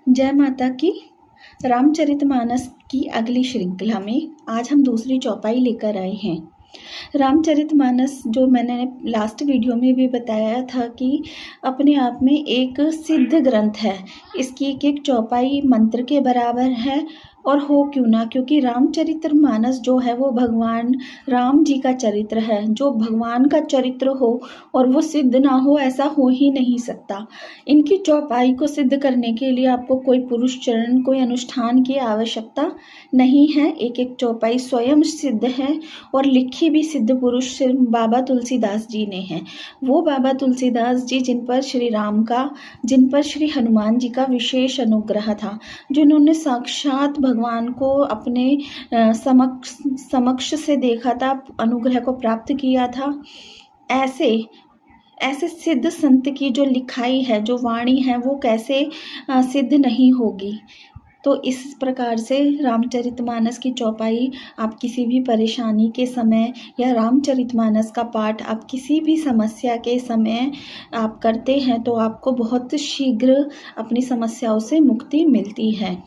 जय माता की। रामचरितमानस की अगली श्रृंखला में आज हम दूसरी चौपाई लेकर आए हैं। रामचरितमानस जो मैंने लास्ट वीडियो में भी बताया था कि अपने आप में एक सिद्ध ग्रंथ है। इसकी एक एक चौपाई मंत्र के बराबर है और हो क्यों ना, क्योंकि रामचरितमानस जो है वो भगवान राम जी का चरित्र है। जो भगवान का चरित्र हो और वो सिद्ध ना हो, ऐसा हो ही नहीं सकता। इनकी चौपाई को सिद्ध करने के लिए आपको कोई पुरुष चरण, कोई अनुष्ठान की आवश्यकता नहीं है। एक एक चौपाई स्वयं सिद्ध है और लिखी भी सिद्ध पुरुष बाबा तुलसीदास जी ने है। वो बाबा तुलसीदास जी जिन पर श्री हनुमान जी का विशेष अनुग्रह था, जिन्होंने साक्षात भगवान को अपने समक्ष से देखा था, अनुग्रह को प्राप्त किया था। ऐसे सिद्ध संत की जो लिखाई है, जो वाणी है, वो कैसे सिद्ध नहीं होगी। तो इस प्रकार से रामचरितमानस की चौपाई आप किसी भी परेशानी के समय या रामचरितमानस का पाठ आप किसी भी समस्या के समय आप करते हैं तो आपको बहुत शीघ्र अपनी समस्याओं से मुक्ति मिलती है।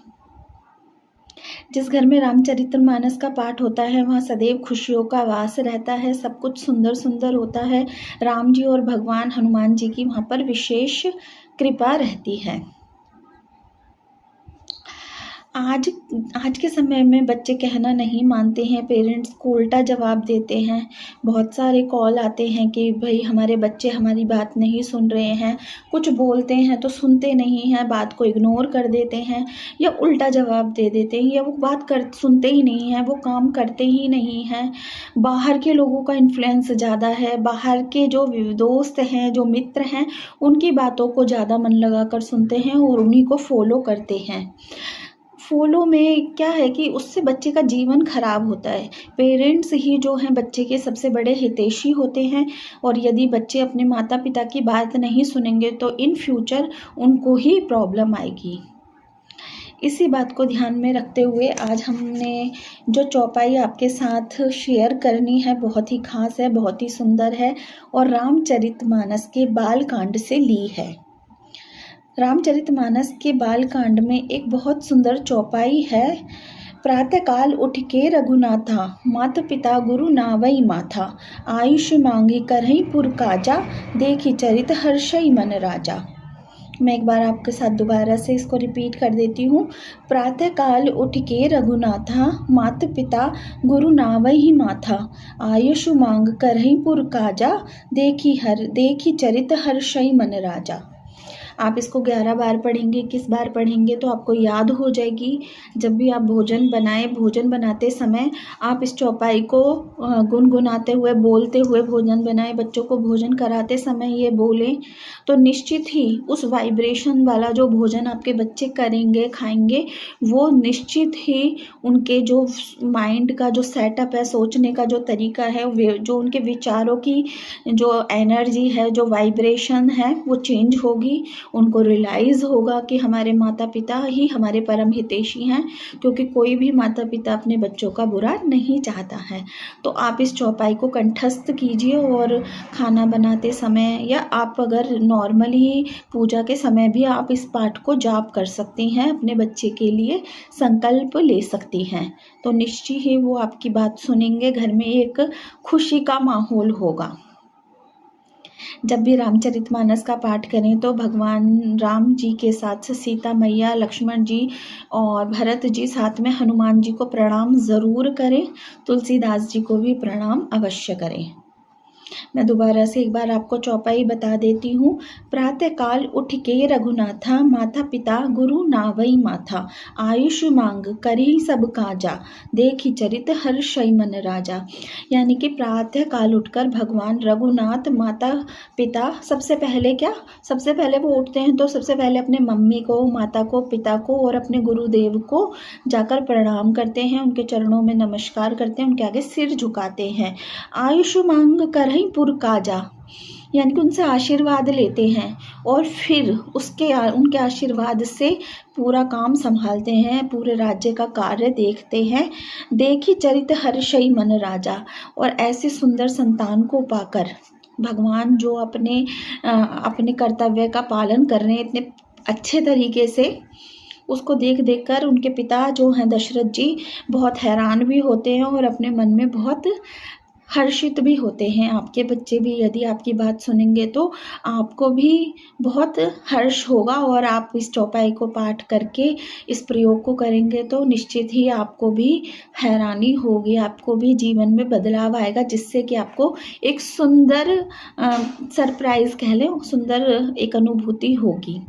जिस घर में रामचरितमानस का पाठ होता है वहाँ सदैव खुशियों का वास रहता है। सब कुछ सुंदर सुंदर होता है। राम जी और भगवान हनुमान जी की वहाँ पर विशेष कृपा रहती है। आज के समय में बच्चे कहना नहीं मानते हैं, पेरेंट्स को उल्टा जवाब देते हैं। बहुत सारे कॉल आते हैं कि भाई हमारे बच्चे हमारी बात नहीं सुन रहे हैं, कुछ बोलते हैं तो सुनते नहीं हैं, बात को इग्नोर कर देते हैं या उल्टा जवाब दे देते हैं, या वो सुनते ही नहीं हैं, वो काम करते ही नहीं हैं। बाहर के लोगों का इन्फ्लुएंस ज़्यादा है, बाहर के जो दोस्त हैं, जो मित्र हैं, उनकी बातों को ज़्यादा मन लगा कर सुनते हैं और उन्हीं को फॉलो करते हैं। फॉलो में क्या है कि उससे बच्चे का जीवन खराब होता है। पेरेंट्स ही जो हैं बच्चे के सबसे बड़े हितैषी होते हैं, और यदि बच्चे अपने माता पिता की बात नहीं सुनेंगे तो इन फ्यूचर उनको ही प्रॉब्लम आएगी। इसी बात को ध्यान में रखते हुए आज हमने जो चौपाई आपके साथ शेयर करनी है बहुत ही खास है, बहुत ही सुंदर है और रामचरितमानस के बालकांड से ली है। रामचरितमानस के बालकांड में एक बहुत सुंदर चौपाई है। प्रातःकाल उठ के रघुनाथा, माता पिता गुरु नावई माथा, आयुष मांगी करही पुर काजा, देखी चरित हर्षई मन राजा। मैं एक बार आपके साथ दोबारा से इसको रिपीट कर देती हूँ। प्रातःकाल उठ के रघुनाथा, माता पिता गुरु नावई माथा, आयुष मांग करही पुर काजा, देखी चरित हर्षई मन राजा। आप इसको 11 बार पढ़ेंगे, किस बार पढ़ेंगे तो आपको याद हो जाएगी। जब भी आप भोजन बनाते समय आप इस चौपाई को गुनगुनाते हुए, बोलते हुए भोजन बनाएं। बच्चों को भोजन कराते समय ये बोलें तो निश्चित ही उस वाइब्रेशन वाला जो भोजन आपके बच्चे करेंगे, खाएंगे, वो निश्चित ही उनके जो माइंड का जो सेटअप है, सोचने का जो तरीका है, जो उनके विचारों की जो एनर्जी है, जो वाइब्रेशन है, वो चेंज होगी। उनको रियलाइज़ होगा कि हमारे माता पिता ही हमारे परम हितैषी हैं, क्योंकि कोई भी माता पिता अपने बच्चों का बुरा नहीं चाहता है। तो आप इस चौपाई को कंठस्थ कीजिए और खाना बनाते समय या आप अगर नॉर्मली पूजा के समय भी आप इस पाठ को जाप कर सकती हैं, अपने बच्चे के लिए संकल्प ले सकती हैं। तो निश्चय ही वो आपकी बात सुनेंगे, घर में एक खुशी का माहौल होगा। जब भी रामचरितमानस का पाठ करें तो भगवान राम जी के साथ सीता मैया, लक्ष्मण जी और भरत जी, साथ में हनुमान जी को प्रणाम ज़रूर करें। तुलसीदास जी को भी प्रणाम अवश्य करें। मैं दोबारा से एक बार आपको चौपाई बता देती हूँ। प्रातःकाल उठ के रघुनाथा, माता पिता गुरु नावई माथा, आयुष मांग करी सब काजा, देखी चरित हर्षई मन राजा। यानी कि प्रातःकाल उठकर भगवान रघुनाथ, माता पिता, सबसे पहले वो उठते हैं तो सबसे पहले अपने मम्मी को, माता को, पिता को और अपने गुरुदेव को जाकर प्रणाम करते हैं, उनके चरणों में नमस्कार करते हैं, उनके आगे सिर झुकाते हैं। आयुष मांग करही पुर काजा, यानी कि उनसे आशीर्वाद लेते हैं और फिर उनके आशीर्वाद से पूरा काम संभालते हैं, पूरे राज्य का कार्य देखते हैं। देखी चरित हर्षई मन राजा। और ऐसे सुंदर संतान को पाकर भगवान जो अपने कर्तव्य का पालन कर रहे हैं इतने अच्छे तरीके से, उसको देख देख कर उनके पिता जो हैं दशरथ जी बहुत हैरान भी होते हैं और अपने मन में बहुत हर्षित भी होते हैं। आपके बच्चे भी यदि आपकी बात सुनेंगे तो आपको भी बहुत हर्ष होगा और आप इस चौपाई को पाठ करके इस प्रयोग को करेंगे तो निश्चित ही आपको भी हैरानी होगी, आपको भी जीवन में बदलाव आएगा, जिससे कि आपको एक सुंदर सरप्राइज़ कह लें, सुंदर एक अनुभूति होगी।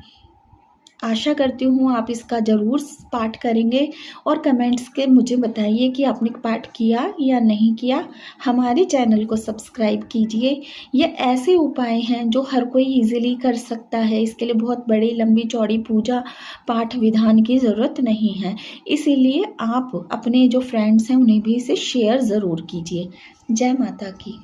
आशा करती हूँ आप इसका ज़रूर पाठ करेंगे और कमेंट्स के मुझे बताइए कि आपने पाठ किया या नहीं किया। हमारे चैनल को सब्सक्राइब कीजिए। ये ऐसे उपाय हैं जो हर कोई इजीली कर सकता है। इसके लिए बहुत बड़ी लंबी चौड़ी पूजा पाठ विधान की ज़रूरत नहीं है। इसीलिए आप अपने जो फ्रेंड्स हैं उन्हें भी इसे शेयर ज़रूर कीजिए। जय माता की।